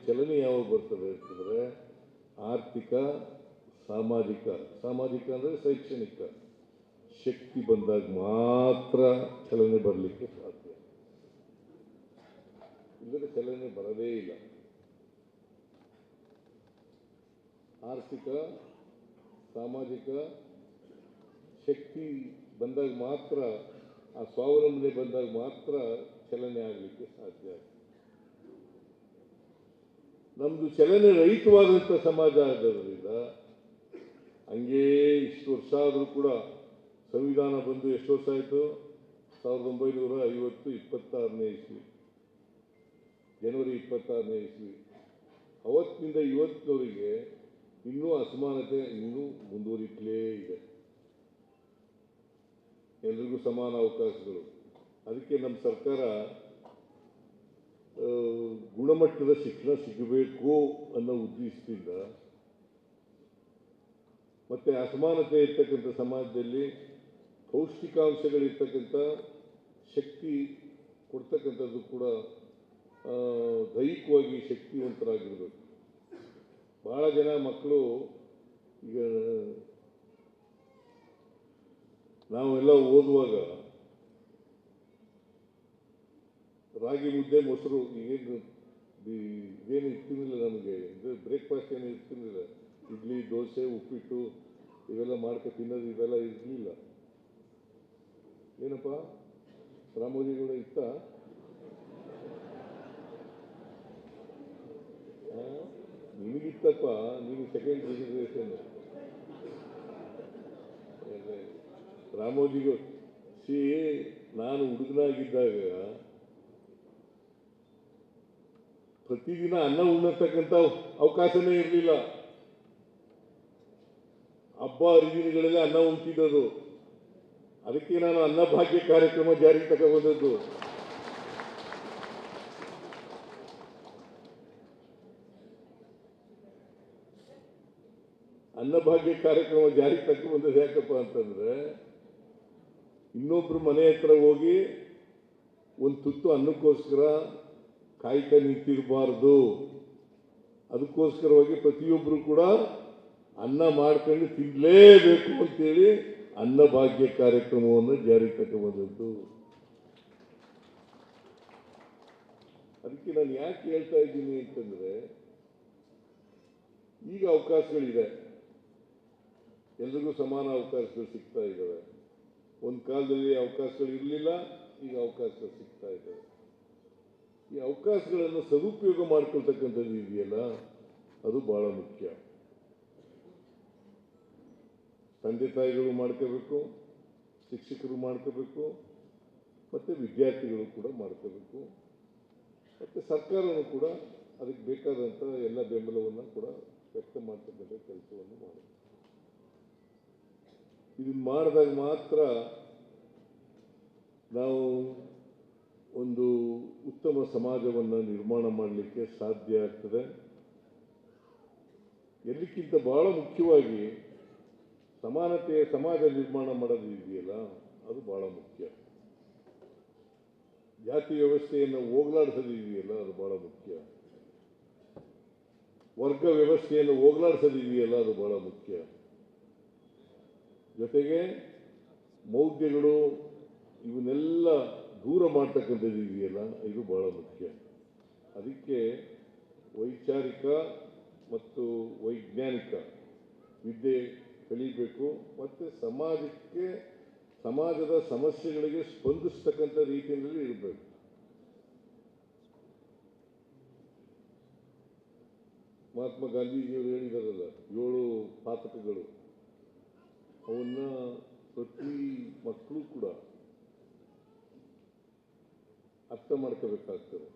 ಚಲನೆ ಯಾವಾಗ ಬರ್ತದೆ ಅಂತಂದರೆ ಆರ್ಥಿಕ ಸಾಮಾಜಿಕ ಅಂದರೆ ಶೈಕ್ಷಣಿಕ ಶಕ್ತಿ ಬಂದಾಗ ಮಾತ್ರ ಚಲನೆ ಬರಲಿಕ್ಕೆ ಸಾಧ್ಯ, ಇಲ್ಲದೆ ಚಲನೆ ಬರದೇ ಇಲ್ಲ. ಆರ್ಥಿಕ ಸಾಮಾಜಿಕ ಶಕ್ತಿ ಬಂದಾಗ ಮಾತ್ರ, ಆ ಸ್ವಾವಲಂಬನೆ ಬಂದಾಗ ಮಾತ್ರ ಚಲನೆ ಆಗಲಿಕ್ಕೆ ಸಾಧ್ಯ. ನಮ್ಮದು ಚಲನೆ ರಹಿತವಾದಂಥ ಸಮಾಜ ಆಗೋದ್ರಿಂದ ಹಂಗೇ ಇಷ್ಟು ವರ್ಷ ಆದರೂ ಕೂಡ ಸಂವಿಧಾನ ಬಂದು ಎಷ್ಟು ವರ್ಷ ಆಯಿತು? 1950 26ನೇ ಇಸ್ವಿ, ಜನವರಿ 26ನೇ ಇಸ್ವಿ. ಅವತ್ತಿನಿಂದ ಇವತ್ತಿನವರೆಗೆ ಇನ್ನೂ ಅಸಮಾನತೆ ಇನ್ನೂ ಮುಂದುವರಿತಲೇ ಇದೆ. ಎಲ್ರಿಗೂ ಸಮಾನ ಅವಕಾಶಗಳು. ಅದಕ್ಕೆ ನಮ್ಮ ಸರ್ಕಾರ ಗುಣಮಟ್ಟದ ಶಿಕ್ಷಣ ಸಿಗಬೇಕು ಅನ್ನೋ ಉದ್ದೇಶದಿಂದ ಮತ್ತು ಅಸಮಾನತೆ ಇರ್ತಕ್ಕಂಥ ಸಮಾಜದಲ್ಲಿ ಪೌಷ್ಟಿಕಾಂಶಗಳಿರ್ತಕ್ಕಂಥ ಶಕ್ತಿ ಕೊಡ್ತಕ್ಕಂಥದ್ದು ಕೂಡ ದೈಹಿಕವಾಗಿ ಶಕ್ತಿವಂತರಾಗಿರಬೇಕು. ಭಾಳ ಜನ ಮಕ್ಕಳು ಈಗ ನಾವೆಲ್ಲ ಓದುವಾಗ ರಾಗಿ ಮುದ್ದೆ ಮೊಸರು ಇದೇನು ಇರ್ತಿರ್ಲಿಲ್ಲ ನಮಗೆ. ಬ್ರೇಕ್ಫಾಸ್ಟ್ ಏನು ಇರ್ತಿರ್ಲಿಲ್ಲ. ಇಡ್ಲಿ ದೋಸೆ ಉಪ್ಪಿಟ್ಟು ಇವೆಲ್ಲ ಮಾಡ್ಕೊ ತಿನ್ನೋದು ಇವೆಲ್ಲ ಇರಲಿಲ್ಲ. ಏನಪ್ಪ ರಾಮೋಜಿಗೌಡ ಇತ್ತ? ನಿನಗಿತ್ತಪ್ಪ, ನೀನು ಸೆಕೆಂಡ್ ರಿಸರ್ವೇಷನ್. ರಾಮೋಜಿಗೌಡ ನಾನು ಹುಡುಗನಾಗಿದ್ದಾಗ ಪ್ರತಿದಿನ ಅನ್ನ ಉಣ್ಣತಕ್ಕಂಥ ಅವಕಾಶನೇ ಇರಲಿಲ್ಲ. ಹಬ್ಬ ಹರಿದಿನಗಳಲ್ಲಿ ಅನ್ನ ಉಣ್ತಿದ್ದದು. ಅದಕ್ಕೆ ನಾನು ಅನ್ನಭಾಗ್ಯ ಕಾರ್ಯಕ್ರಮ ಜಾರಿಗೆ ತಗೊಂಡದ್ದು. ಅನ್ನಭಾಗ್ಯ ಕಾರ್ಯಕ್ರಮ ಜಾರಿಗೆ ತಗೊಂಡದ್ದು ಯಾಕಪ್ಪ ಅಂತಂದ್ರೆ, ಇನ್ನೊಬ್ರು ಮನೆ ಹತ್ರ ಹೋಗಿ ಒಂದು ತುತ್ತು ಅನ್ನಕ್ಕೋಸ್ಕರ ಕಾಯ್ತಾ ನಿಂತಿರಬಾರ್ದು. ಅದಕ್ಕೋಸ್ಕರವಾಗಿ ಪ್ರತಿಯೊಬ್ಬರು ಕೂಡ ಅನ್ನ ಮಾಡ್ಕೊಂಡು ತಿನ್ನಲೇಬೇಕು ಅಂತೇಳಿ ಅನ್ನಭಾಗ್ಯ ಕಾರ್ಯಕ್ರಮವನ್ನು ಜಾರಿಗೆ ತಗೊಂಡದ್ದು. ಅದಕ್ಕೆ ನಾನು ಯಾಕೆ ಹೇಳ್ತಾ ಇದ್ದೀನಿ ಅಂತಂದ್ರೆ, ಈಗ ಅವಕಾಶಗಳಿದೆ, ಎಲ್ರಿಗೂ ಸಮಾನ ಅವಕಾಶಗಳು ಸಿಗ್ತಾ ಇದ್ದಾವೆ. ಒಂದು ಕಾಲದಲ್ಲಿ ಅವಕಾಶಗಳು ಇರಲಿಲ್ಲ, ಈಗ ಅವಕಾಶಗಳು ಸಿಗ್ತಾ ಇದ್ದಾವೆ. ಈ ಅವಕಾಶಗಳನ್ನು ಸದುಪಯೋಗ ಮಾಡ್ಕೊಳ್ತಕ್ಕಂಥದ್ದು ಇದೆಯಲ್ಲ, ಅದು ಬಹಳ ಮುಖ್ಯ. ತಂದೆ ತಾಯಿಗಳು ಮಾಡ್ಕೋಬೇಕು, ಶಿಕ್ಷಕರು ಮಾಡ್ಕೋಬೇಕು, ಮತ್ತು ವಿದ್ಯಾರ್ಥಿಗಳು ಕೂಡ ಮಾಡ್ಕೋಬೇಕು, ಮತ್ತು ಸರ್ಕಾರವೂ ಕೂಡ ಅದಕ್ಕೆ ಬೇಕಾದಂಥ ಎಲ್ಲ ಬೆಂಬಲವನ್ನು ಕೂಡ ವ್ಯಕ್ತ ಮಾಡ್ತಕ್ಕಂಥ ಕೆಲಸವನ್ನು ಮಾಡಬೇಕು. ಇದನ್ನು ಮಾಡಿದಾಗ ಮಾತ್ರ ನಾವು ಒಂದು ಉತ್ತಮ ಸಮಾಜವನ್ನು ನಿರ್ಮಾಣ ಮಾಡಲಿಕ್ಕೆ ಸಾಧ್ಯ ಆಗ್ತದೆ. ಎಲ್ಲಕ್ಕಿಂತ ಬಹಳ ಮುಖ್ಯವಾಗಿ ಸಮಾನತೆಯ ಸಮಾಜ ನಿರ್ಮಾಣ ಮಾಡೋದು ಇದೆಯಲ್ಲ, ಅದು ಬಹಳ ಮುಖ್ಯ. ಜಾತಿ ವ್ಯವಸ್ಥೆಯನ್ನು ಹೋಗಲಾಡಿಸೋದು ಇದೆಯಲ್ಲ, ಅದು ಬಹಳ ಮುಖ್ಯ. ವರ್ಗ ವ್ಯವಸ್ಥೆಯನ್ನು ಹೋಗಲಾಡಿಸೋದು ಇದೆಯಲ್ಲ, ಅದು ಬಹಳ ಮುಖ್ಯ. ಜೊತೆಗೆ ಮೌಢ್ಯಗಳು ಇವನ್ನೆಲ್ಲ ದೂರ ಮಾಡ್ತಕ್ಕಂಥದ್ದು ಇದೆಯಲ್ಲ, ಇದು ಬಹಳ ಮುಖ್ಯ. ಅದಕ್ಕೆ ವೈಚಾರಿಕ ಮತ್ತು ವೈಜ್ಞಾನಿಕ ವಿದ್ಯೆ ಕಲಿಬೇಕು, ಮತ್ತು ಸಮಾಜದ ಸಮಸ್ಯೆಗಳಿಗೆ ಸ್ಪಂದಿಸ್ತಕ್ಕಂಥ ರೀತಿಯಲ್ಲಿ ಇರಬೇಕು. ಮಹಾತ್ಮ ಗಾಂಧೀಜಿಯವರು ಹೇಳಿದಾರಲ್ಲ, 7 ಪಾತಕಗಳು, ಅವನ್ನ ಪ್ರತಿ ಮಕ್ಕಳು ಕೂಡ ಅರ್ಥ ಮಾಡ್ಕೋಬೇಕಾಗ್ತದೆ.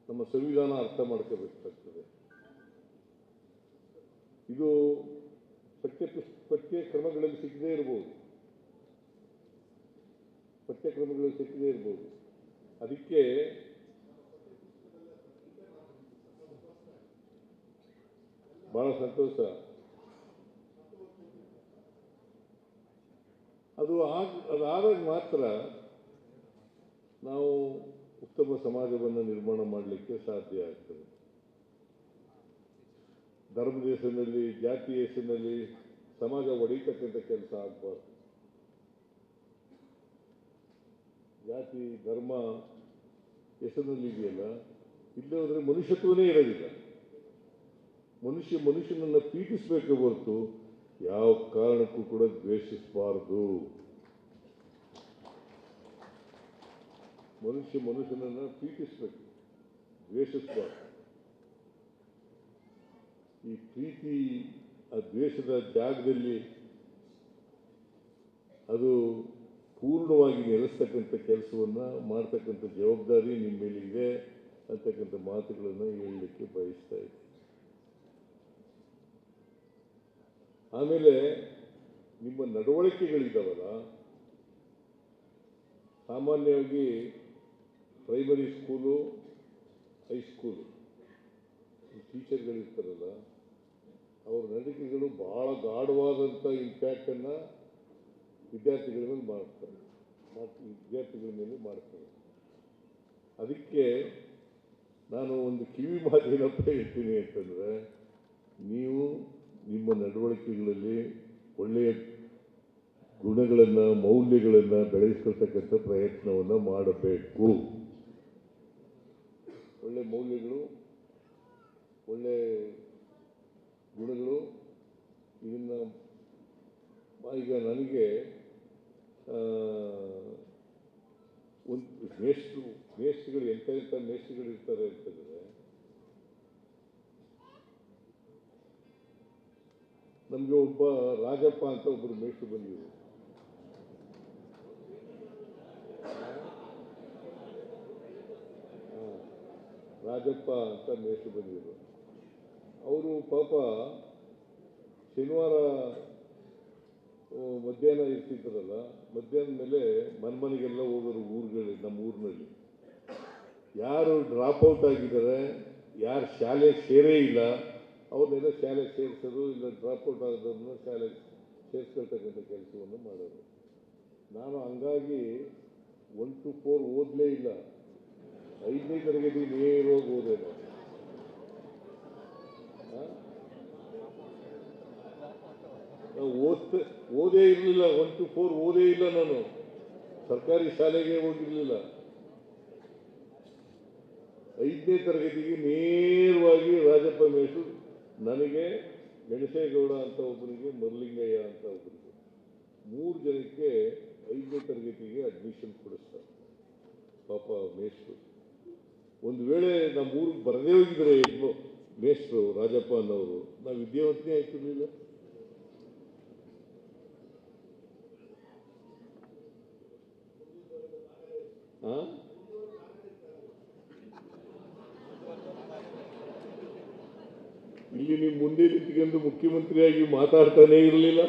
ನಮ್ಮ ಸಂವಿಧಾನ ಅರ್ಥ ಮಾಡ್ಕೋಬೇಕಾಗ್ತದೆ. ಇದು ಪಠ್ಯಕ್ರಮಗಳಲ್ಲಿ ಸಿಕ್ಕದೇ ಇರ್ಬೋದು, ಅದಕ್ಕೆ ಬಹಳ ಸಂತೋಷ. ಅದಾದಾಗ ಮಾತ್ರ ನಾವು ಉತ್ತಮ ಸಮಾಜವನ್ನು ನಿರ್ಮಾಣ ಮಾಡಲಿಕ್ಕೆ ಸಾಧ್ಯ ಆಗ್ತದೆ. ಧರ್ಮದ ಹೆಸರಿನಲ್ಲಿ, ಜಾತಿಯ ಹೆಸರಿನಲ್ಲಿ ಸಮಾಜ ಒಡೆಯತಕ್ಕಂಥ ಕೆಲಸ ಆಗಬಾರ್ದು. ಜಾತಿ ಧರ್ಮ ಹೆಸರಿನಲ್ಲಿ ಇದೆಯಲ್ಲ, ಇಲ್ಲೇ ಹೋದರೆ ಮನುಷ್ಯತ್ವನೇ ಇರೋದಿಲ್ಲ. ಮನುಷ್ಯನನ್ನು ಪ್ರೀತಿಸಬೇಕೆ ಹೊರತು ಯಾವ ಕಾರಣಕ್ಕೂ ಕೂಡ ದ್ವೇಷಿಸಬಾರ್ದು. ಮನುಷ್ಯನನ್ನು ಪ್ರೀತಿಸಬೇಕು, ದ್ವೇಷಿಸಬಾರ್ದು. ಈ ಪ್ರೀತಿ ಆ ದ್ವೇಷದ ಜಾಗದಲ್ಲಿ ಅದು ಪೂರ್ಣವಾಗಿ ನೆಲೆಸ್ತಕ್ಕಂಥ ಕೆಲಸವನ್ನು ಮಾಡ್ತಕ್ಕಂಥ ಜವಾಬ್ದಾರಿ ನಿಮ್ಮ ಮೇಲೆ ಇದೆ ಅಂತಕ್ಕಂಥ ಮಾತುಗಳನ್ನು ಹೇಳಲಿಕ್ಕೆ ಬಯಸ್ತಾ ಇದ್ದೀನಿ. ಆಮೇಲೆ ನಿಮ್ಮ ನಡವಳಿಕೆಗಳಿದ್ದಾವಲ್ಲ, ಸಾಮಾನ್ಯವಾಗಿ ಪ್ರೈಮರಿ ಸ್ಕೂಲು, ಹೈಸ್ಕೂಲು ಟೀಚರ್ಗಳಿರ್ತಾರಲ್ಲ, ಅವ್ರ ನಡವಳಿಕೆಗಳು ಭಾಳ ಗಾಢವಾದಂಥ ಇಂಪ್ಯಾಕ್ಟನ್ನು ವಿದ್ಯಾರ್ಥಿಗಳ ಮೇಲೆ ಮಾಡ್ತಾರೆ. ಅದಕ್ಕೆ ನಾನು ಒಂದು ಕಿವಿ ಮಾತು ಏನಪ್ಪ ಹೇಳ್ತೀನಿ ಅಂತಂದರೆ, ನೀವು ನಿಮ್ಮ ನಡವಳಿಕೆಗಳಲ್ಲಿ ಒಳ್ಳೆಯ ಗುಣಗಳನ್ನು, ಮೌಲ್ಯಗಳನ್ನು ಬೆಳೆಸ್ಕೊಳ್ತಕ್ಕಂಥ ಪ್ರಯತ್ನವನ್ನು ಮಾಡಬೇಕು. ಒಳ್ಳೆ ಮೌಲ್ಯಗಳು, ಒಳ್ಳೆ ಗುಣಗಳು, ಇದನ್ನು ಈಗ ನನಗೆ ಒಂದು ಮೇಷ್ಟ್ರುಗಳು ಎಂಥ ಮೇಷ್ಟ್ರುಗಳು ಇರ್ತಾರೆ ಅಂತಂದರೆ, ನಮಗೆ ಒಬ್ಬ ರಾಜಪ್ಪ ಅಂತ ಒಬ್ಬರು ಮೇಷ್ಟ್ರು ಬಂದಿದ್ರು. ರಾಜಪ್ಪ ಅಂತ ಮೇಷ್ಟ್ರು ಬಂದಿದ್ರು. ಅವರು ಪಾಪ ಶನಿವಾರ ಮಧ್ಯಾಹ್ನ ಇರ್ತಿದ್ರಲ್ಲ, ಮಧ್ಯಾಹ್ನದ ಮೇಲೆ ಮನೆಗೆಲ್ಲ ಹೋಗೋರು ನಮ್ಮ ಊರಿನಲ್ಲಿ. ಯಾರು ಡ್ರಾಪ್ ಔಟ್ ಆಗಿದ್ದಾರೆ, ಯಾರು ಶಾಲೆ ಸೇರೇ ಇಲ್ಲ, ಅವ್ರನ್ನೆಲ್ಲ ಶಾಲೆಗೆ ಸೇರಿಸೋದು, ಇಲ್ಲ ಡ್ರಾಪ್ ಔಟ್ ಆಗೋದನ್ನು ಶಾಲೆಗೆ ಸೇರಿಸ್ಕೊಳ್ತಕ್ಕಂಥ ಕೆಲಸವನ್ನು ಮಾಡೋದು. ನಾನು ಹಂಗಾಗಿ 1 to 4 ಓದಲೇ ಇಲ್ಲ. 5ನೇ ತರಗತಿ ನೇರವಾಗಿ ಓದೇ ನಾನು. ಓದೇ ಇರಲಿಲ್ಲ. 1 to 4 ಓದೇ ಇಲ್ಲ ನಾನು. ಸರ್ಕಾರಿ ಶಾಲೆಗೆ ಹೋಗಿರಲಿಲ್ಲ. 5ನೇ ತರಗತಿಗೆ ನೇರವಾಗಿ ರಾಜಪ್ಪ ಮೇಷ್ಟ್ರು ನನಗೆ, ಗಣೇಶೇಗೌಡ ಅಂತ ಒಬ್ಬನಿಗೆ, ಮರಲಿಂಗಯ್ಯ ಅಂತ ಒಬ್ಬನಿಗೆ, 3 ಜನಕ್ಕೆ 5ನೇ ತರಗತಿಗೆ ಅಡ್ಮಿಷನ್ ಕೊಡಿಸ್ತಾರೆ. ಪಾಪ ಮೇಷ್ಟ್ರು ಒಂದು ವೇಳೆ ನಮ್ಮ ಊರಿಗೆ ಬರದೇ ಹೋಗಿದ್ರೆ ಮೇಷ್ಟ್ರು ರಾಜಪ್ಪ ಅನ್ನೋರು, ನಾವು ವಿದ್ಯಾವಂತನೇ ಆಯ್ತಿರ್ಲಿಲ್ಲ. ಇಲ್ಲಿ ನೀವು ಮುಂದೆ ನಿಂತ್ಕೊಂಡು ಮುಖ್ಯಮಂತ್ರಿಯಾಗಿ ಮಾತಾಡ್ತಾನೇ ಇರಲಿಲ್ಲ.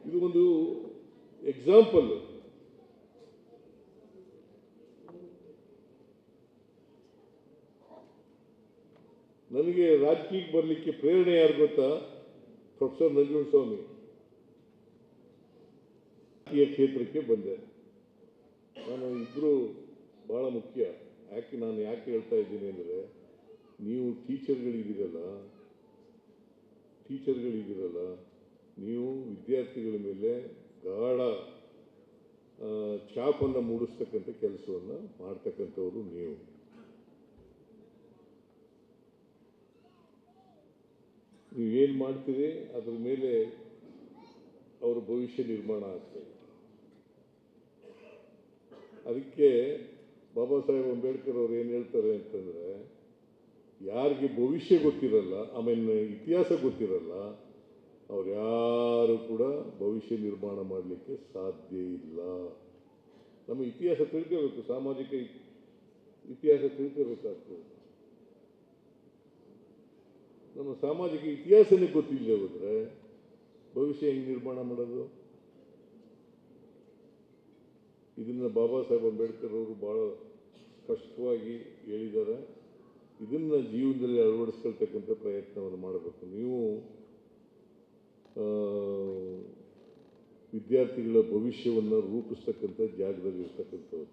ಇದು ಒಂದು ಎಕ್ಸಾಂಪಲ್. ನನಗೆ ರಾಜಕೀಯಕ್ಕೆ ಬರಲಿಕ್ಕೆ ಪ್ರೇರಣೆ ಯಾರು ಗೊತ್ತಾ? ಪ್ರೊಫೆಸರ್ ನಂಜುಂಡಸ್ವಾಮಿ. ರಾಜಕೀಯ ಕ್ಷೇತ್ರಕ್ಕೆ ಬಂದೆ ನಾನು. ಇಬ್ಬರು ಭಾಳ ಮುಖ್ಯ. ನಾನು ಯಾಕೆ ಹೇಳ್ತಾ ಇದ್ದೀನಿ ಅಂದರೆ, ನೀವು ಟೀಚರ್ಗಳಿದ್ದೀರಲ್ಲ, ನೀವು ವಿದ್ಯಾರ್ಥಿಗಳ ಮೇಲೆ ಗಾಢ ಛಾಪನ್ನು ಮೂಡಿಸ್ತಕ್ಕಂಥ ಕೆಲಸವನ್ನು ಮಾಡ್ತಕ್ಕಂಥವ್ರು ನೀವು. ನೀವೇನು ಮಾಡ್ತೀರಿ ಅದ್ರ ಮೇಲೆ ಅವರ ಭವಿಷ್ಯ ನಿರ್ಮಾಣ ಆಗ್ತದೆ. ಅದಕ್ಕೆ ಬಾಬಾ ಸಾಹೇಬ್ ಅಂಬೇಡ್ಕರ್ ಅವರು ಏನು ಹೇಳ್ತಾರೆ ಅಂತಂದರೆ, ಯಾರಿಗೆ ಭವಿಷ್ಯ ಗೊತ್ತಿರಲ್ಲ, ಆಮೇಲೆ ಇತಿಹಾಸ ಗೊತ್ತಿರಲ್ಲ, ಅವ್ರು ಯಾರು ಕೂಡ ಭವಿಷ್ಯ ನಿರ್ಮಾಣ ಮಾಡಲಿಕ್ಕೆ ಸಾಧ್ಯ ಇಲ್ಲ. ನಮ್ಮ ಇತಿಹಾಸ ತಿಳ್ಕೋಬೇಕು, ಸಾಮಾಜಿಕ ಇತಿಹಾಸ ತಿಳ್ಕೋಬೇಕಾಗ್ತದೆ. ನಮ್ಮ ಸಾಮಾಜಿಕ ಇತಿಹಾಸನೇ ಗೊತ್ತಿಲ್ಲದೆ ಹೋದರೆ ಭವಿಷ್ಯ ಹೆಂಗೆ ನಿರ್ಮಾಣ ಮಾಡೋದು? ಇದನ್ನು ಬಾಬಾ ಸಾಹೇಬ್ ಅಂಬೇಡ್ಕರ್ ಅವರು ಭಾಳ ಸ್ಪಷ್ಟವಾಗಿ ಹೇಳಿದ್ದಾರೆ. ಇದನ್ನು ಜೀವನದಲ್ಲಿ ಅಳವಡಿಸ್ಕೊಳ್ತಕ್ಕಂಥ ಪ್ರಯತ್ನವನ್ನು ಮಾಡಬೇಕು. ನೀವು ವಿದ್ಯಾರ್ಥಿಗಳ ಭವಿಷ್ಯವನ್ನು ರೂಪಿಸ್ತಕ್ಕಂಥ ಜಾಗದಲ್ಲಿ ಇರ್ತಕ್ಕಂಥವ್ರು.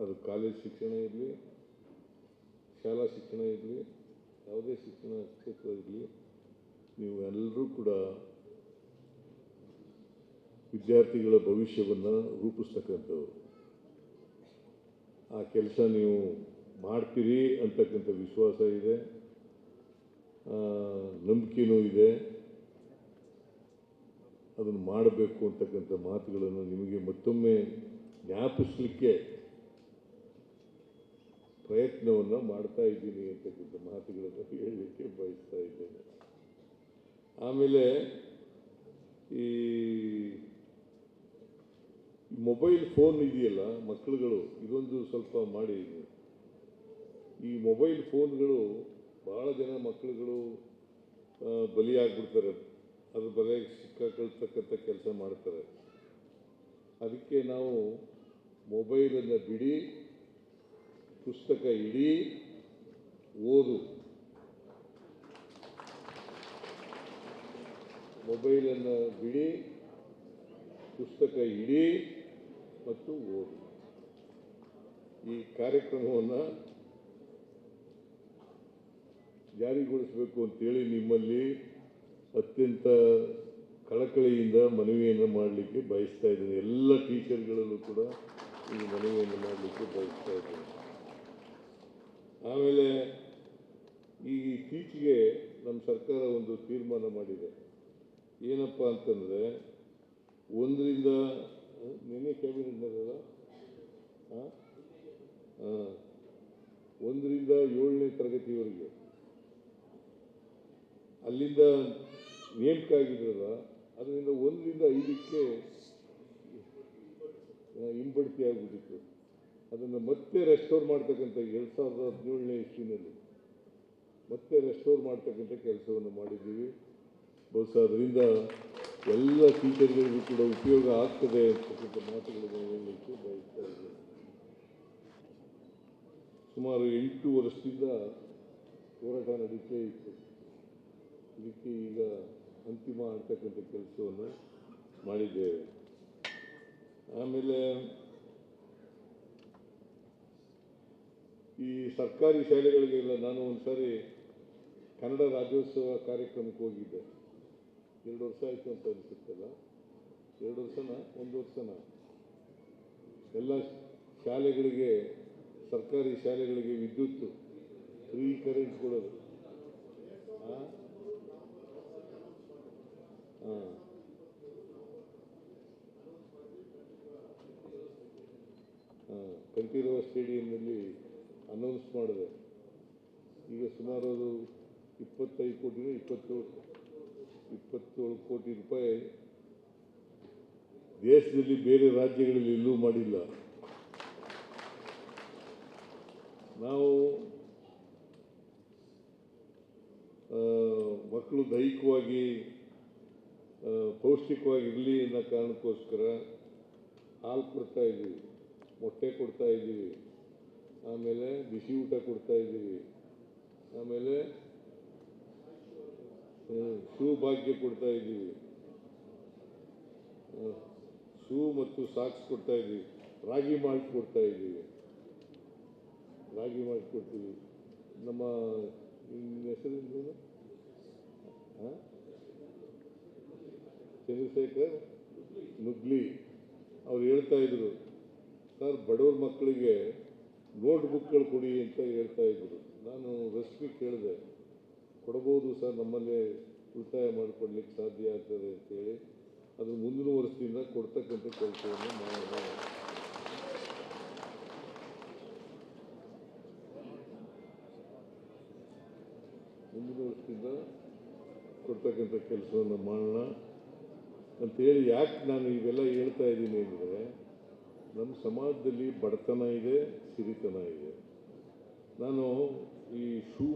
ಅದು ಕಾಲೇಜ್ ಶಿಕ್ಷಣ ಇರಲಿ, ಶಾಲಾ ಶಿಕ್ಷಣ ಇರಲಿ, ಯಾವುದೇ ಶಿಕ್ಷಣ ಕ್ಷೇತ್ರ ಇರಲಿ, ನೀವು ಎಲ್ಲರೂ ಕೂಡ ವಿದ್ಯಾರ್ಥಿಗಳ ಭವಿಷ್ಯವನ್ನು ರೂಪಿಸ್ತಕ್ಕಂಥವ್ರು. ಆ ಕೆಲಸ ನೀವು ಮಾಡ್ತೀರಿ ಅಂತಕ್ಕಂಥ ವಿಶ್ವಾಸ ಇದೆ, ನಂಬಿಕೆನೂ ಇದೆ. ಅದನ್ನು ಮಾಡಬೇಕು ಅಂತಕ್ಕಂಥ ಮಾತುಗಳನ್ನು ನಿಮಗೆ ಮತ್ತೊಮ್ಮೆ ಜ್ಞಾಪಿಸಲಿಕ್ಕೆ ಪ್ರಯತ್ನವನ್ನು ಮಾಡ್ತಾ ಇದ್ದೀನಿ ಅಂತಕ್ಕಂಥ ಮಾತುಗಳನ್ನು ಹೇಳಲಿಕ್ಕೆ ಬಯಸ್ತಾ ಇದ್ದೇನೆ. ಆಮೇಲೆ ಈ ಮೊಬೈಲ್ ಫೋನ್ ಇದೆಯಲ್ಲ ಮಕ್ಕಳುಗಳು, ಇದೊಂದು ಸ್ವಲ್ಪ ಮಾಡಿ. ಈ ಮೊಬೈಲ್ ಫೋನ್ಗಳು ಭಾಳ ಜನ ಮಕ್ಕಳುಗಳು ಬಲಿಯಾಗ್ಬಿಡ್ತಾರೆ, ಅದ್ರ ಬಲೆಗೆ ಸಿಕ್ಕಾಕೊಳ್ತಕ್ಕಂಥ ಕೆಲಸ ಮಾಡ್ತಾರೆ. ಅದಕ್ಕೆ ನಾವು ಮೊಬೈಲನ್ನು ಬಿಡಿ, ಪುಸ್ತಕ ಇಡಿ, ಓದು. ಮೊಬೈಲನ್ನು ಬಿಡಿ, ಪುಸ್ತಕ ಇಡಿ ಮತ್ತು ಓದು. ಈ ಕಾರ್ಯಕ್ರಮವನ್ನು ಜಾರಿಗೊಳಿಸಬೇಕು ಅಂತೇಳಿ ನಿಮ್ಮಲ್ಲಿ ಅತ್ಯಂತ ಕಳಕಳಿಯಿಂದ ಮನವಿಯನ್ನು ಮಾಡಲಿಕ್ಕೆ ಬಯಸ್ತಾ ಇದ್ದೇನೆ. ಎಲ್ಲ ಟೀಚರ್ಗಳಲ್ಲೂ ಕೂಡ ಈ ಮನವಿಯನ್ನು ಮಾಡಲಿಕ್ಕೆ ಬಯಸ್ತಾ ಇದ್ದೇನೆ. ಆಮೇಲೆ ಈ ಇತ್ತೀಚೆಗೆ ನಮ್ಮ ಸರ್ಕಾರ ಒಂದು ತೀರ್ಮಾನ ಮಾಡಿದೆ. ಏನಪ್ಪ ಅಂತಂದರೆ, ಒಂದರಿಂದ ನಿನ್ನೆ ಕ್ಯಾಬಿನೆಟ್ನಲ್ಲ 1ರಿಂದ 7ನೇ ತರಗತಿವರೆಗೆ ಅಲ್ಲಿಂದ ನೇಮಕ ಆಗಿದ್ರಲ್ಲ, ಅದರಿಂದ 1ರಿಂದ 5ಕ್ಕೆ ಹಿಂಬಡ್ತಿ ಆಗಿಬಿಟ್ಟಿತ್ತು. ಅದನ್ನು ಮತ್ತೆ ರೆಸ್ಟೋರ್ ಮಾಡ್ತಕ್ಕಂಥ 2017ನೇ ಇಸ್ವಿನಲ್ಲಿ ಮತ್ತೆ ರೆಸ್ಟೋರ್ ಮಾಡ್ತಕ್ಕಂಥ ಕೆಲಸವನ್ನು ಮಾಡಿದ್ದೀವಿ. ಬಹುಶಃ ಅದರಿಂದ ಎಲ್ಲ ಟೀಚರ್ಗಳಿಗೂ ಕೂಡ ಉಪಯೋಗ ಆಗ್ತದೆ ಅಂತಕ್ಕಂಥ ಮಾತುಗಳನ್ನು ಹೇಳಲಿಕ್ಕೆ ಬಯಸ್ತಾ ಇದ್ದೇನೆ. ಸುಮಾರು 8 ವರ್ಷದಿಂದ ಹೋರಾಟ ನಡೀತೇ ಇತ್ತು. ಇದಕ್ಕೆ ಈಗ ಅಂತಿಮ ಆಗ್ತಕ್ಕಂಥ ಕೆಲಸವನ್ನು ಮಾಡಿದ್ದೇವೆ. ಆಮೇಲೆ ಈ ಸರ್ಕಾರಿ ಶಾಲೆಗಳಿಗೆಲ್ಲ ನಾನು ಒಂದು ಸಾರಿ ಕನ್ನಡ ರಾಜ್ಯೋತ್ಸವ ಕಾರ್ಯಕ್ರಮಕ್ಕೆ ಹೋಗಿದ್ದೆ. 2 ವರ್ಷ ಆಯಿತು ಅಂತ ಅನಿಸುತ್ತಲ್ಲ, 2 ವರ್ಷನ 1 ವರ್ಷನ ಎಲ್ಲ ಶಾಲೆಗಳಿಗೆ, ಸರ್ಕಾರಿ ಶಾಲೆಗಳಿಗೆ ವಿದ್ಯುತ್ ಫ್ರೀ ಕರೆಂಟ್ ಕೊಡೋದು. ಕಂಠೀರವ ಸ್ಟೇಡಿಯಂನಲ್ಲಿ ಅನೌನ್ಸ್ ಮಾಡಿದೆ. ಈಗ ಸುಮಾರು ಅದು 25 ಕೋಟಿ 27 ಕೋಟಿ ರೂಪಾಯಿ ದೇಶದಲ್ಲಿ ಬೇರೆ ರಾಜ್ಯಗಳಲ್ಲಿ ಎಲ್ಲೂ ಮಾಡಿಲ್ಲ. ನಾವು ಮಕ್ಕಳು ದೈಹಿಕವಾಗಿ ಪೌಷ್ಟಿಕವಾಗಿರಲಿ ಅನ್ನೋ ಕಾರಣಕ್ಕೋಸ್ಕರ ಹಾಲು ಕೊಡ್ತಾ ಇದ್ದೀವಿ, ಮೊಟ್ಟೆ ಕೊಡ್ತಾ ಇದ್ದೀವಿ, ಆಮೇಲೆ ಬಿಸಿ ಊಟ ಕೊಡ್ತಾ ಇದ್ದೀವಿ, ಆಮೇಲೆ ಶೂ ಭಾಗ್ಯ ಕೊಡ್ತಾ ಇದ್ದೀವಿ, ಶೂ ಮತ್ತು ಸಾಕ್ಸ್ ಕೊಡ್ತಾ ಇದ್ದೀವಿ, ರಾಗಿ ಮಾಲ್ಟ್ ಕೊಡ್ತಾ ಇದ್ದೀವಿ, ರಾಗಿ ಮಾಲ್ಟ್ ಕೊಡ್ತೀವಿ. ನಮ್ಮ ಹೆಸರು ಚಂದ್ರಶೇಖರ್ ನುಗ್ಲಿ ಅವ್ರು ಹೇಳ್ತಾ ಇದ್ರು, ಸರ್ ಬಡವ್ರ ಮಕ್ಕಳಿಗೆ ನೋಟ್ಬುಕ್ಗಳು ಕೊಡಿ ಅಂತ ಹೇಳ್ತಾ ಇದ್ರು. ನಾನು ರಶ್ಮಿ ಕೇಳಿದೆ, ಕೊಡ್ಬೋದು ಸರ್, ನಮ್ಮಲ್ಲೇ ಉಳಿತಾಯ ಮಾಡಿಕೊಡ್ಲಿಕ್ಕೆ ಸಾಧ್ಯ ಆಗ್ತದೆ ಅಂತೇಳಿ. ಅದು ಮುಂದಿನ ವರ್ಷದಿಂದ ಕೊಡ್ತಕ್ಕಂಥ ಕೆಲಸವನ್ನು ಮಾಡೋಣ. ಮುಂದಿನ ವರ್ಷದಿಂದ ಕೊಡ್ತಕ್ಕಂಥ ಕೆಲಸವನ್ನು ಮಾಡೋಣ ಅಂತೇಳಿ. ಯಾಕೆ ನಾನು ಇವೆಲ್ಲ ಹೇಳ್ತಾ ಇದ್ದೀನಿ ಅಂದರೆ, ನಮ್ಮ ಸಮಾಜದಲ್ಲಿ ಬಡತನ ಇದೆ, ಸಿರಿತನ ಇದೆ. ನಾನು ಈ ಶೂ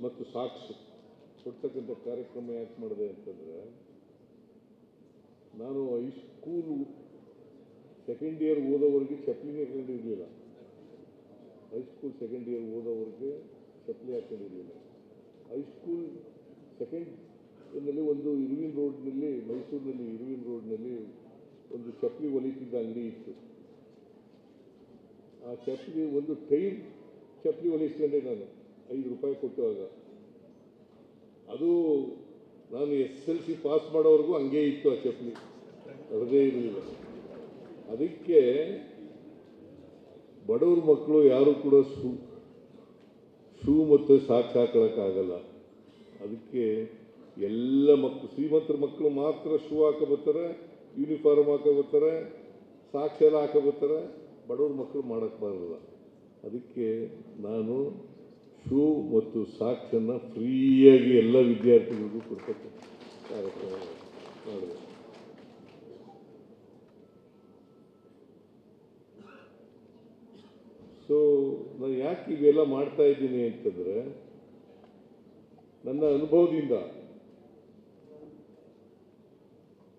ಮತ್ತು ಸಾಕ್ಸ್ ಕೊಡ್ತಕ್ಕಂಥ ಕಾರ್ಯಕ್ರಮ ಯಾಕೆ ಮಾಡಿದೆ ಅಂತಂದರೆ, ನಾನು ಹೈಸ್ಕೂಲ್ ಸೆಕೆಂಡ್ ಇಯರ್ ಓದೋವರೆಗೆ ಚಪ್ಪಲಿನೇ ಹಾಕೊಂಡಿರಲಿಲ್ಲ. ಹೈಸ್ಕೂಲ್ ಸೆಕೆಂಡ್ ಇಯರ್ ಓದೋವರೆಗೆ ಚಪ್ಪಲಿ ಹಾಕೊಂಡಿರಲಿಲ್ಲ. ಹೈಸ್ಕೂಲ್ ಸೆಕೆಂಡ್ ನಲ್ಲಿ ಒಂದು ಇರ್ವಿನ್ ರೋಡ್ನಲ್ಲಿ, ಮೈಸೂರಿನಲ್ಲಿ ಇರ್ವಿನ್ ರೋಡ್ನಲ್ಲಿ ಒಂದು ಚಪ್ಪಲಿ ಹೊಲಿತಿದ್ದ ಅಂಗಡಿ ಇತ್ತು. ಆ ಚಪ್ಪಲಿ ಒಂದು ಟೈಮ್ ಚಪ್ಪಲಿ ಹೊಲಿಸ್ಕೊಂಡೆ ನಾನು 5 ರೂಪಾಯಿ ಕೊಟ್ಟುವಾಗ. ಅದು ನಾನು SSLC ಪಾಸ್ ಮಾಡೋವರೆಗೂ ಹಂಗೆ ಇತ್ತು ಆ ಚಪ್ಪಲಿ, ಅದೇ ಇರಲಿಲ್ಲ. ಅದಕ್ಕೆ ಬಡವ್ರ ಮಕ್ಕಳು ಯಾರು ಕೂಡ ಶೂ ಮತ್ತು ಸಾಕ್ಸ್ ಹಾಕೊಳ್ಳೋಕ್ಕಾಗಲ್ಲ. ಅದಕ್ಕೆ ಎಲ್ಲ ಮಕ್ಕಳು, ಶ್ರೀಮಂತರ ಮಕ್ಕಳು ಮಾತ್ರ ಶೂ ಹಾಕೋಬರ್ತಾರೆ, ಯೂನಿಫಾರ್ಮ್ ಹಾಕೋಬರ್ತಾರೆ, ಸಾಕ್ಸ್ ಎಲ್ಲ ಹಾಕೋಬರ್ತಾರೆ. ಬಡವ್ರ ಮಕ್ಕಳು ಮಾಡೋಕ್ಕೆ ಬರಲ್ಲ. ಅದಕ್ಕೆ ನಾನು ಶೂ ಮತ್ತು ಸಾಕ್ಸನ್ನು ಫ್ರೀಯಾಗಿ ಎಲ್ಲ ವಿದ್ಯಾರ್ಥಿಗಳಿಗೂ ಕೊಡ್ತಕ್ಕಂಥ ಕಾರ್ಯಕ್ರಮ ಮಾಡಿದೆ. ಸೊ ನಾನು ಯಾಕೆ ಇವೆಲ್ಲ ಮಾಡ್ತಾ ಇದ್ದೀನಿ ಅಂತಂದರೆ, ನನ್ನ ಅನುಭವದಿಂದ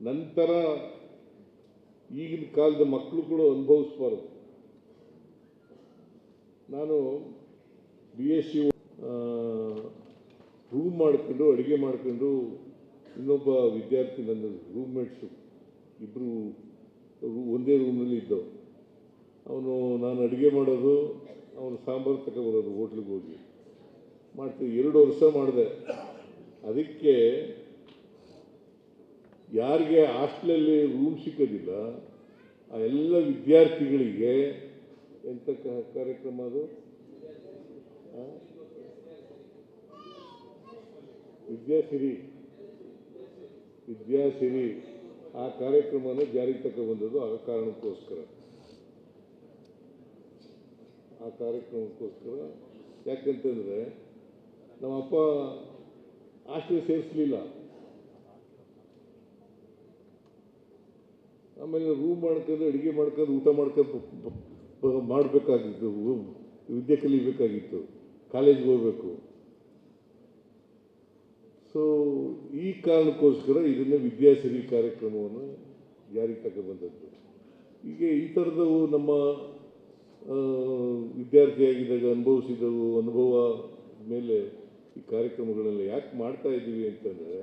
ನಂತರ ಈಗಿನ ಕಾಲದ ಮಕ್ಕಳು ಕೂಡ ಅನುಭವಿಸ್ಬಾರ್ದು. ನಾನು BSc ರೂಮ್ ಮಾಡ್ಕೊಂಡು ಅಡುಗೆ ಮಾಡ್ಕೊಂಡು, ಇನ್ನೊಬ್ಬ ವಿದ್ಯಾರ್ಥಿ ನನ್ನ ರೂಮ್ಮೇಟ್ಸು ಇಬ್ಬರು ಒಂದೇ ರೂಮ್ನಲ್ಲಿ ಇದ್ದವು. ಅವನು ನಾನು ಅಡುಗೆ ಮಾಡೋದು, ಅವನು ಸಾಂಬಾರು ತಗೊಬರೋದು ಹೋಟ್ಲಿಗೆ ಹೋಗಿ ಮಾಡ್ತೀವಿ. 2 ವರ್ಷ ಮಾಡಿದೆ. ಅದಕ್ಕೆ ಯಾರಿಗೆ ಹಾಸ್ಟೆಲಲ್ಲಿ ರೂಮ್ ಸಿಕ್ಕೋದಿಲ್ಲ ಆ ಎಲ್ಲ ವಿದ್ಯಾರ್ಥಿಗಳಿಗೆ ಎಂಥ ಕಾರ್ಯಕ್ರಮ ಅದು, ವಿದ್ಯಾಸಿರಿ ಆ ಕಾರ್ಯಕ್ರಮನ ಜಾರಿಗೆ ತಗೊಬಂದದ್ದು ಆ ಕಾರಣಕ್ಕೋಸ್ಕರ. ಯಾಕಂತಂದರೆ ನಮ್ಮಪ್ಪ ಹಾಸ್ಟೆಲ್ ಸೇರಿಸಲಿಲ್ಲ. ಆಮೇಲೆ ರೂಮ್ ಮಾಡ್ಕೊಂಡು ಅಡುಗೆ ಮಾಡ್ಕೊಂಡು ಊಟ ಮಾಡ್ಕೊಂಡು ಮಾಡಬೇಕಾಗಿತ್ತು, ವಿದ್ಯೆ ಕಲಿಬೇಕಾಗಿತ್ತು, ಕಾಲೇಜ್ಗೆ ಹೋಗಬೇಕು. ಸೊ ಈ ಕಾರಣಕ್ಕೋಸ್ಕರ ಇದನ್ನು ವಿದ್ಯಾಸಿರಿ ಕಾರ್ಯಕ್ರಮವನ್ನು ಜಾರಿಗೆ ತಗೊಬಂದದ್ದು. ಹೀಗೆ ಈ ಥರದವು ನಮ್ಮ ವಿದ್ಯಾರ್ಥಿಯಾಗಿದ್ದಾಗ ಅನುಭವಿಸಿದವು, ಅನುಭವ ಮೇಲೆ ಈ ಕಾರ್ಯಕ್ರಮಗಳೆಲ್ಲ ಯಾಕೆ ಮಾಡ್ತಾ ಇದ್ದೀವಿ ಅಂತಂದರೆ,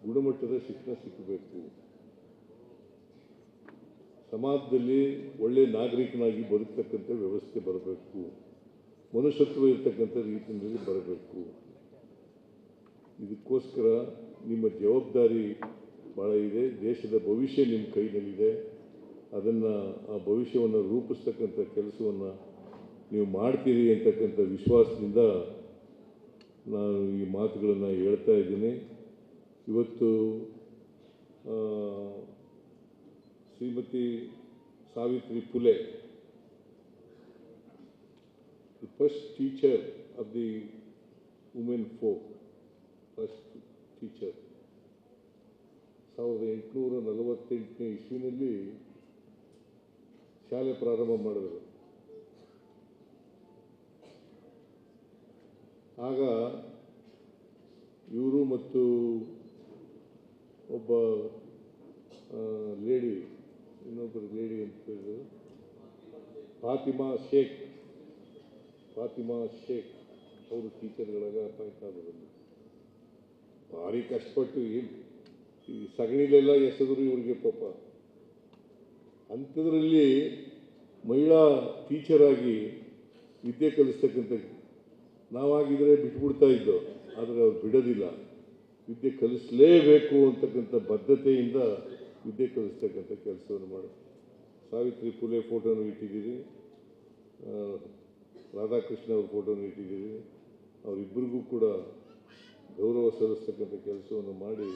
ಗುಣಮಟ್ಟದ ಶಿಕ್ಷಣ ಸಿಕ್ಕಬೇಕು, ಸಮಾಜದಲ್ಲಿ ಒಳ್ಳೆಯ ನಾಗರಿಕನಾಗಿ ಬದುಕತಕ್ಕಂಥ ವ್ಯವಸ್ಥೆ ಬರಬೇಕು, ಮನುಷ್ಯತ್ವ ಇರತಕ್ಕಂಥ ರೀತಿಯಲ್ಲಿ ಬರಬೇಕು. ಇದಕ್ಕೋಸ್ಕರ ನಿಮ್ಮ ಜವಾಬ್ದಾರಿ ಭಾಳ ಇದೆ. ದೇಶದ ಭವಿಷ್ಯ ನಿಮ್ಮ ಕೈನಲ್ಲಿದೆ. ಅದನ್ನು, ಆ ಭವಿಷ್ಯವನ್ನು ರೂಪಿಸ್ತಕ್ಕಂಥ ಕೆಲಸವನ್ನು ನೀವು ಮಾಡ್ತೀರಿ ಅಂತಕ್ಕಂಥ ವಿಶ್ವಾಸದಿಂದ ನಾನು ಈ ಮಾತುಗಳನ್ನು ಹೇಳ್ತಾ ಇದ್ದೀನಿ. ಇವತ್ತು Shrimati Savitri Phule, the first teacher of the women folk, first teacher 1848ನೇ ಇಸ್ವಿನಲ್ಲಿ ಶಾಲೆ ಪ್ರಾರಂಭ ಮಾಡಿದರು. ಆಗ ಇವರು ಮತ್ತು ಒಬ್ಬ ಲೇಡಿ, ಇನ್ನೊಬ್ಬರು ಲೇಡಿ ಅಂತ ಹೇಳಿದ್ರು, ಫಾತಿಮಾ ಶೇಖ್ ಅವರು ಟೀಚರ್ಗಳಾಗ ಅಪಾಯಿಂಟ್ ಆದರು. ಭಾರಿ ಕಷ್ಟಪಟ್ಟು ಈ ಸಗಣಿಲೆಲ್ಲ ಎಸೆದ್ರು ಇವರಿಗೆ ಪಾಪ. ಅಂಥದ್ರಲ್ಲಿ ಮಹಿಳಾ ಟೀಚರಾಗಿ ವಿದ್ಯೆ ಕಲಿಸ್ತಕ್ಕಂಥ, ನಾವಾಗಿದ್ದರೆ ಬಿಟ್ಬಿಡ್ತಾ ಇದ್ದೋ, ಆದರೆ ಅವ್ರು ಬಿಡೋದಿಲ್ಲ. ವಿದ್ಯೆ ಕಲಿಸಲೇಬೇಕು ಅಂತಕ್ಕಂಥ ಬದ್ಧತೆಯಿಂದ ವಿದ್ಯೆ ಕಲಿಸ್ತಕ್ಕಂಥ ಕೆಲಸವನ್ನು ಮಾಡಿ ಸಾವಿತ್ರಿ ಫುಲೆ ಫೋಟೋನು ಇಟ್ಟಿದ್ದೀರಿ, ರಾಧಾಕೃಷ್ಣ ಅವ್ರ ಫೋಟೋನು ಇಟ್ಟಿದ್ದೀರಿ. ಅವರಿಬ್ಬರಿಗೂ ಕೂಡ ಗೌರವ ಸಲ್ಲಿಸ್ತಕ್ಕಂಥ ಕೆಲಸವನ್ನು ಮಾಡಿ,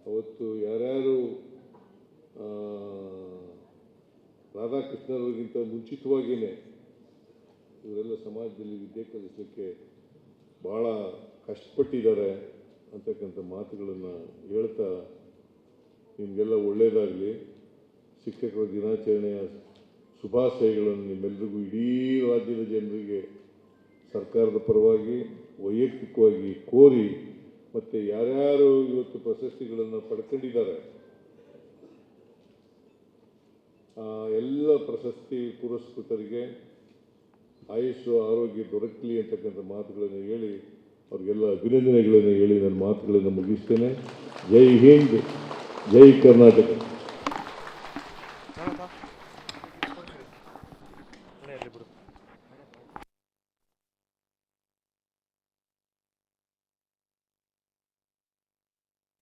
ಅವತ್ತು ಯಾರ್ಯಾರು ರಾಧಾಕೃಷ್ಣವ್ರಿಗಿಂತ ಮುಂಚಿತವಾಗಿಯೇ ಇವರೆಲ್ಲ ಸಮಾಜದಲ್ಲಿ ವಿದ್ಯೆ ಕಲಿಸಲಿಕ್ಕೆ ಭಾಳ ಕಷ್ಟಪಟ್ಟಿದ್ದಾರೆ ಅಂತಕ್ಕಂಥ ಮಾತುಗಳನ್ನು ಹೇಳ್ತಾ, ನಿಮಗೆಲ್ಲ ಒಳ್ಳೆಯದಾಗಲಿ. ಶಿಕ್ಷಕರ ದಿನಾಚರಣೆಯ ಶುಭಾಶಯಗಳನ್ನು ನಿಮ್ಮೆಲ್ಲರಿಗೂ, ಇಡೀ ರಾಜ್ಯದ ಜನರಿಗೆ ಸರ್ಕಾರದ ಪರವಾಗಿ ವೈಯಕ್ತಿಕವಾಗಿ ಕೋರಿ, ಮತ್ತು ಯಾರ್ಯಾರು ಇವತ್ತು ಪ್ರಶಸ್ತಿಗಳನ್ನು ಪಡ್ಕೊಂಡಿದ್ದಾರೆ ಎಲ್ಲ ಪ್ರಶಸ್ತಿ ಪುರಸ್ಕೃತರಿಗೆ ಆಯುಷು ಆರೋಗ್ಯ ದೊರಕಲಿ ಅಂತಕ್ಕಂಥ ಮಾತುಗಳನ್ನು ಹೇಳಿ, ಅವ್ರಿಗೆಲ್ಲ ಅಭಿನಂದನೆಗಳನ್ನು ಹೇಳಿ ನನ್ನ ಮಾತುಗಳನ್ನು ಮುಗಿಸ್ತೇನೆ. ಜೈ ಹಿಂದ್, ಜೈ ಕರ್ನಾಟಕ. ಸರಿ ಬಿಡು.